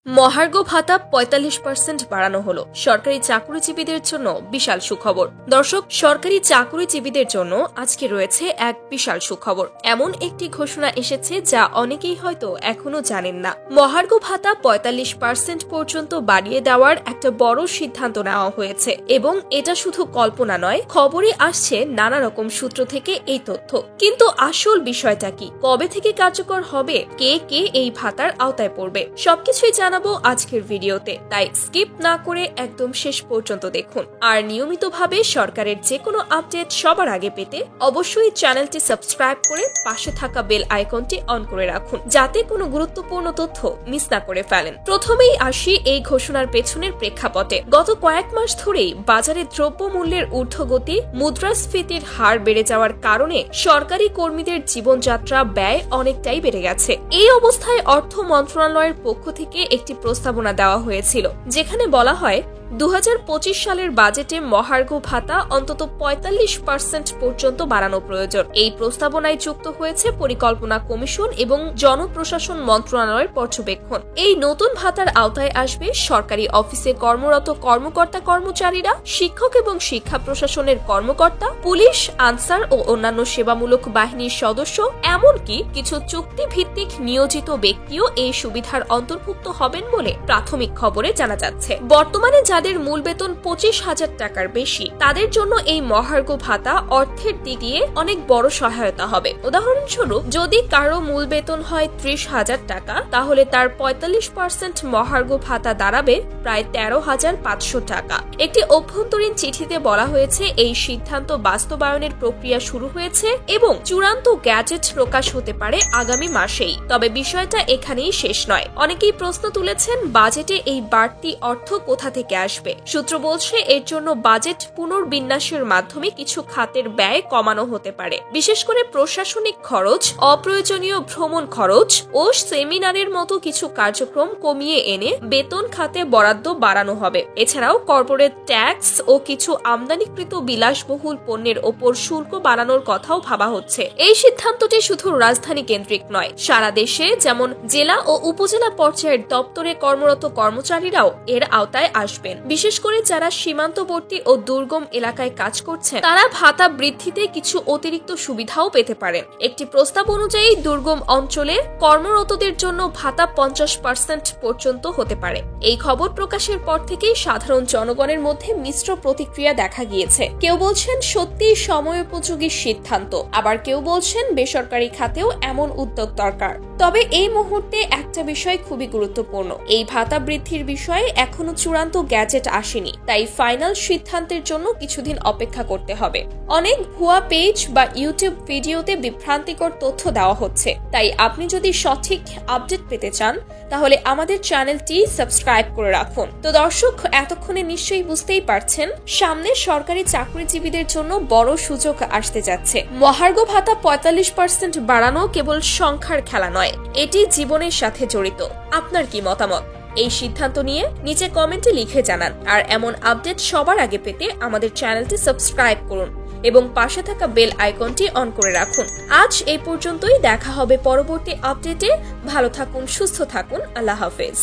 মহার্ঘ ভাতা ৪৫% বাড়ানো হলো। সরকারি চাকরিজীবীদের জন্য বিশাল সুখবর। দর্শক, সরকারি চাকরিজীবীদের জন্য আজকে রয়েছে এক বিশাল সুখবর। এমন একটি ঘোষণা এসেছে যা অনেকেই হয়তো এখনো জানেন না। মহার্ঘ ভাতা ৪৫% পর্যন্ত বাড়িয়ে দেওয়ার একটা বড় সিদ্ধান্ত নেওয়া হয়েছে এবং এটা শুধু কল্পনা নয়, খবরে আসছে নানা রকম সূত্র থেকে এই তথ্য। কিন্তু আসল বিষয়টা কি, কবে থেকে কার্যকর হবে, কে কে এই ভাতার আওতায় পড়বে, সবকিছুই জানাবো আজকের ভিডিওতে। তাই স্কিপ না করে একদম শেষ পর্যন্ত দেখুন। আর নিয়মিতভাবে সরকারের যে কোনো আপডেট সবার আগে পেতে অবশ্যই চ্যানেলটি সাবস্ক্রাইব করে পাশে থাকা বেল আইকনটি অন করে রাখুন, যাতে কোনো গুরুত্বপূর্ণ তথ্য মিস না করে ফেলেন। প্রথমেই আসি এই ঘোষণার পেছনের প্রেক্ষাপটে। গত কয়েক মাস ধরেই বাজারে দ্রব্যমূল্যের ঊর্ধ্বগতি, মুদ্রাস্ফীতির হার বেড়ে যাওয়ার কারণে সরকারি কর্মীদের জীবনযাত্রা ব্যয় অনেকটাই বেড়ে গেছে। এই অবস্থায় অর্থ মন্ত্রণালয়ের পক্ষ থেকে একটি প্রস্তাবনা দেওয়া হয়েছিল, যেখানে বলা হয় ২০২৫ সালের বাজেটে মহার্ঘ ভাতা অন্তত ৪৫% পর্যন্ত বাড়ানো প্রয়োজন। এই প্রস্তাবনায় যুক্ত হয়েছে পরিকল্পনা কমিশন এবং জনপ্রশাসন মন্ত্রণালয়ের পর্যবেক্ষণ। এই নতুন ভাতার আওতায় আসবে সরকারি অফিসে কর্মরত কর্মকর্তা কর্মচারীরা, শিক্ষক এবং শিক্ষা প্রশাসনের কর্মকর্তা, পুলিশ, আনসার ও অন্যান্য সেবামূলক বাহিনীর সদস্য, এমনকি কিছু চুক্তিভিত্তিক নিয়োজিত ব্যক্তিও এই সুবিধার অন্তর্ভুক্ত হবেন বলে প্রাথমিক খবরে জানা যাচ্ছে। বর্তমানে যাদের মূল বেতন ২৫,০০০ টাকার বেশি, তাদের জন্য এই মহার্ঘ ভাতা অর্থের দিক দিয়ে অনেক বড় সহায়তা হবে। উদাহরণস্বরূপ, যদি কারো মূল বেতন হয় ৩০,০০০ টাকা, তাহলে তার ৪৫% মহার্ঘ ভাতা দাঁড়াবে প্রায় ১৩,৫০০ টাকা। একটি অভ্যন্তরীণ চিঠিতে বলা হয়েছে এই সিদ্ধান্ত বাস্তবায়নের প্রক্রিয়া শুরু হয়েছে এবং চূড়ান্ত গ্যাজেট প্রকাশ হতে পারে আগামী মাসেই। তবে বিষয়টা এখানেই শেষ নয়। অনেকেই প্রশ্ন তুলেছেন, বাজেটে এই বাড়তি অর্থ কোথা থেকে আসবে? সূত্র বলছে, এর জন্য বাজেট পুনর্বিন্যাসের মাধ্যমে কিছু খাতের ব্যয় কমানো হতে পারে। বিশেষ করে প্রশাসনিক খরচ, অপ্রয়োজনীয় ভ্রমণ খরচ ও সেমিনারের মতো কিছু কার্যক্রম কমিয়ে এনে বেতন খাতে বরাদ্দ বাড়ানো হবে। এছাড়াও কর্পোরেট ট্যাক্স ও কিছু আমদানিকৃত বিলাসবহুল পণ্যের ওপর শুল্ক বাড়ানোর কথাও ভাবা হচ্ছে। এই সিদ্ধান্তটি শুধু রাজধানী কেন্দ্রিক নয়, সারা দেশে যেমন জেলা ও উপজেলা পর্যায়ের দপ্তরে কর্মরত কর্মচারীরাও এর আওতায় আসবেন। বিশেষ করে যারা সীমান্তবর্তী ও দুর্গম এলাকায় কাজ করছেন, তারা ভাতা বৃদ্ধিতে কিছু অতিরিক্ত সুবিধাও পেতে পারেন। একটি প্রস্তাব অনুযায়ী দুর্গম অঞ্চলে কর্মরতদের জন্য ভাতা ৫০% পর্যন্ত হতে পারে। এই খবর প্রকাশের পর থেকেই সাধারণ জনগণের মধ্যে মিশ্র প্রতিক্রিয়া দেখা গিয়েছে। কেউ বলছেন সত্যিই সময়োপযোগী সিদ্ধান্ত, আবার কেউ বলছেন বেসরকারি খাতেও এমন উদ্যোগ দরকার। তবে এই মুহূর্তে একটা বিষয় খুবই গুরুত্বপূর্ণ, এই ভাতা বৃদ্ধির বিষয়ে এখনো চূড়ান্ত গ্যাজেট আসেনি, তাই ফাইনাল সিদ্ধান্তের জন্য কিছুদিন অপেক্ষা করতে হবে। অনেক ভুয়া পেজ বা ইউটিউব ভিডিওতে বিভ্রান্তিকর তথ্য দেওয়া হচ্ছে, তাই আপনি যদি সঠিক আপডেট পেতে চান তাহলে আমাদের চ্যানেলটি সাবস্ক্রাইব করে রাখুন। তো দর্শক, এতক্ষণে নিশ্চয়ই বুঝতেই পারছেন, সামনে সরকারি চাকরিজীবীদের জন্য বড় সুযোগ আসতে যাচ্ছে। মহার্ঘ ভাতা ৪৫% বাড়ানো কেবল সংখ্যার খেলা নয়, এটি জীবনের সাথে জড়িত। আপনার কি মতামত? এই সিদ্ধান্ত নিয়ে নিচে কমেন্টে লিখে জানান। আর এমন আপডেট সবার আগে পেতে আমাদের চ্যানেলটি সাবস্ক্রাইব করুন এবং পাশে থাকা বেল আইকনটি অন করে রাখুন। আজ এই পর্যন্তই, দেখা হবে পরবর্তী আপডেটে। ভালো থাকুন, সুস্থ থাকুন, আল্লাহ হাফেজ।